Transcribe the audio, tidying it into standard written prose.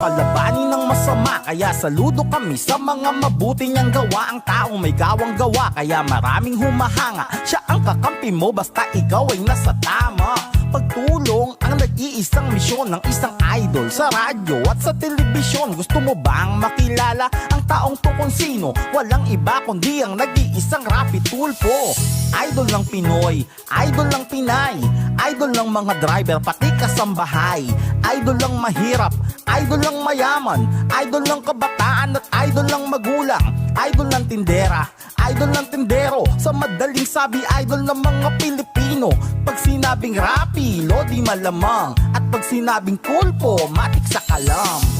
Palabanin ng masama, kaya saludo kami sa mga mabuti niyang gawa. Ang taong may gawang gawa, kaya maraming humahanga. Siya ang kakampi mo, basta ikaw ay nasa tama. Pagtulong ang nag-iisang misyon ng isang idol sa radyo at sa telebisyon. Gusto mo bang makilala ang taong to kung sino? Walang iba kundi ang nag-iisang Rapi Tulfo. Idol ng Pinoy, idol ng Pinay, idol ng mga driver pati kasambahay, idol ng mahirap, idol ng mayaman, idol ng kabataan at idol ng magulang, idol ng tindera, idol ng tindero. Sa madaling sabi, idol ng mga Pilipino. Pag sinabing Rapi, Lodi malamang. At pag sinabing Tulfo, matik sa kalam.